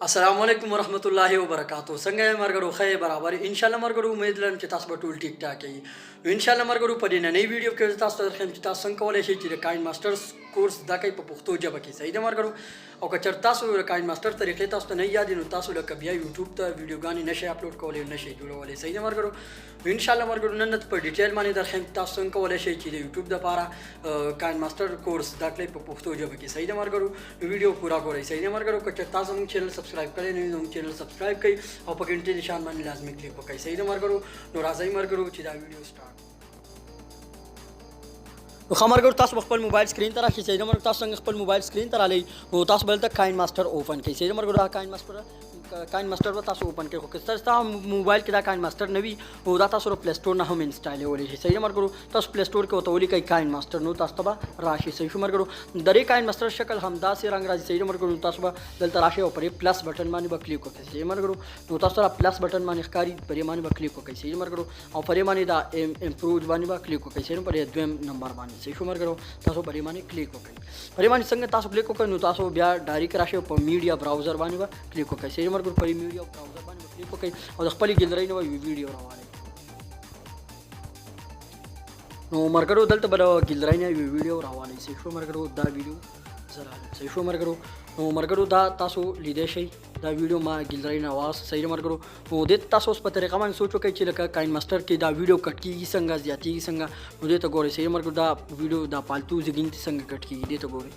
السلام علیکم ورحمۃ اللہ وبرکاتہ څنګه مرګرو خې برابر ان شاء الله مرګرو امید لرم چې تاسو به ټول ټیک ټاک یې ان شاء الله مرګرو په دې نننۍ ویډیو کې تاسو ته خیم چې تاسو څنګه کولای شئ چې د کائن ماسټرز کورس دا کوي په پښتو ژبه کې صحیح ده مرګرو او که چېرته تاسو د کائن ماسټر طریقې تاسو ته نه یاد نو تاسو لکه بیا یوټیوب ته ویډیوګانې نشئ اپلوډ کولی نشئ جوړولی صحیح ده مرګرو ان شاء الله مرګرو نن په ډیټیل باندې درخیم تاسو څنګه کولای شئ چې د یوټیوب دپاره کائن ماسټر کورس دا کړئ په پښتو ژبه کې صحیح ده مرګرو ویډیو پورا ګورئ صحیح ده مرګرو که چېرته تاسو زموږ چینل سبسکرایب کړی نه وي زموږ چینل سبسکرایب کړئ او په ګنټې نشان باندې لازمي کلیک وکړئ صحیح ده مرګرو نو راځئ مرګرو چې دا ویډیو سټارټ نو خمرګر تاسو خپل موبایل سکرین ته راشئ چې مرګ تاسو څنګه خپل موبایل سکرین ته رالئ نو تاسو بل ته کائن ماسټر اوپن کړئ چې مرګ دا کائن ماسټر به تاسو اوپن کړئ خو که تاسو موبایل کې دا کائن ماسټر نه وي نو دا تاسو پلی سټور نه هم انسټالولی شي صحیح مرګ تاسو پلی سټور کې ورته ولیکئ کائن ماسټر نو تاسو ته به راشي صحیح شو مرګ د دې کائن ماسټر شکل همداسې رنګ راځي صحیح مرګ نو تاسو به دلته راشئ او پرې پلس بټن باندې به کلیک وکړئ صحیح مرګ نو تاسو سره پلس بټن باندې ښکاري پرې باندې به کلیک وکړئ صحیح مرګ او پرې باندې دا امپروو باندې به کلیک وکړئ صحیح پرې دویم نمبر باندې صحیح شو مرګ تاسو پرې باندې کلیک وکړئ پرې باندې څنګه تاسو کلیک وکړئ نو تاسو بیا ډایرکټ راشئ په میډیا براوزر باندې به کلیک وکړئ صحیح مرګ په میډیا براوزر باندې کلیک وکړئ او د خپلې ګیلرۍ نه به ویډیو راوالئ نو مرګرو دلته به د ګیلرۍ نه یو ویډیو راوالئ صحیح شو مرګرو دا ویډیو زه راغلم صحیح شو مرګرو نو مرګرو دا تاسو لیدی شئ دا ویډیو ما ګیلرۍ نه واغست صحیح مرګرو نو دې ته تاسو اوس په طریقه باندې سوچ وکړئ چې لکه کائن ماسټر کې دا ویډیو کټ کېږي څنګه زیاتېږي څنګه نو دې ته ګورئ صحیح مرګرو دا ویډیو دا پالتو زیږین څنګه کټ کېږي دې ته ګورئ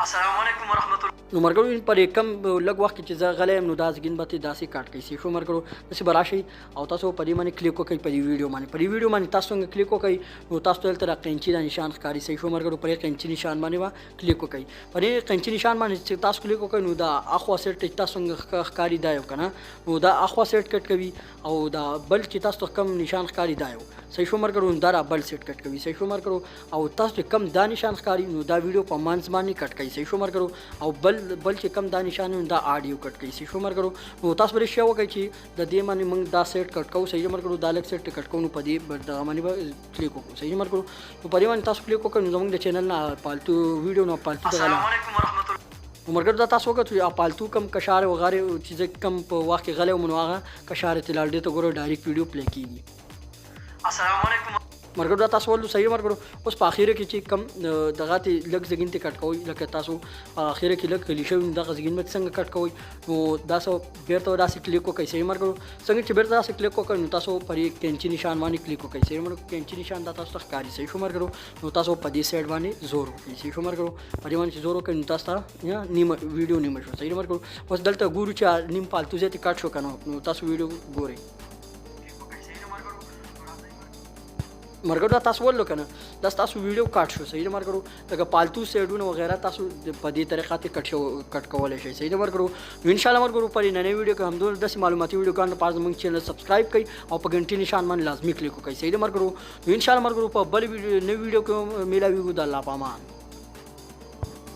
السلام علیکم ورحمۃ الله نو مرګرو پر کم لږ وخت کې چې زه غلی یم نو دا زیږین به داسې کاټ کوي صحیح شو مرګرو داسې به راشئ او تاسو په دې باندې کلیک وکړئ په دې ویډیو باندې په دې ویډیو باندې تاسو څنګه کلیک وکړئ نو تاسو ته دلته د قینچي دا نشان ښکاري صحیح شو مرګرو په دې قینچي نشان باندې به کلیک وکړئ په دې قینچي نشان باندې چې تاسو کلیک وکړئ نو دا اخوا سیټ تاسو څنګه ښکاري دا یو که نه نو دا اخوا سیټ کټ کوي او دا بل چې تاسو ته کم نشان ښکاري دا یو صحیح شو مرګرو دا را بل سیټ کټ کوي صحیح شو مرګرو او تاسو چې کم دا نشان ښکاري نو دا ویډیو په منځ باندې کټ کوي صحیح شو مرګرو او بل چې کم دا نشان دا آډیو کټ کوي صحیح شو مرګرو نو تاسو به شی وکړئ چې د دې باندې موږ دا سیټ کټ کوو صحیح مرګرو دا لږ سیټ کټ کوو نو په دې دغه باندې به کلیک وکړو صحیح مرګرو نو په دې باندې تاسو کلیک وکړئ نو زموږ د چینل نه پالتو ویډیو نه پالتو السلام علیکم ورحمۃ الله نو مرګرو دا تاسو وکړئ چې پالتو کم کشار وغیرہ چې کم په وخت کې غلی وم نو هغه کشار ته لاړ دې ته ګورئ ډایرکټ ویډیو پلی کېږي السلام علیکم مرګرو دا تاسو ولو صحیح مرګرو اوس په اخیره کې چې کم دغه ته لږ زیږین ته کټ کوئ لکه تاسو اخیره کې لږ کلی شوي دغه زیږین به څنګه کټ کوئ نو دا څه بیرته داسې کلیک وکړئ صحیح مرګرو څنګه چې بیرته داسې کلیک وکړئ نو تاسو پر کینچي نشان باندې کلیک وکړئ صحیح مرګرو کینچي نشان دا تاسو ته ښکاري صحیح شو مرګرو نو تاسو په دې سایډ باندې زور وکړئ صحیح شو مرګرو په دې باندې چې زور وکړئ نو تاسو ته نیمه ویډیو نیمه شو صحیح مرګرو اوس دلته ګورو چې نیم پالتو ځای ته کټ شو که نه نو تاسو ویډیو ګورئ مرګرو دا تاسو ولو کنه دا تاسو ویډیو کټ شو صحیح مرګرو لکه پالتو سیډونه وغیرہ تاسو په دې طریقه ته کټ کولای شئ صحیح مرګرو ان شاء الله مرګرو په نننۍ ویډیو کې هم داسې معلوماتي ویډیوګانو لپاره زموږ چینل سبسکرایب کړئ او په ګنټې نشان باندې لازمي کلیک وکړئ صحیح مرګرو ان شاء الله مرګرو په بل نوې ویډیو کې میلاویږو د الله په امان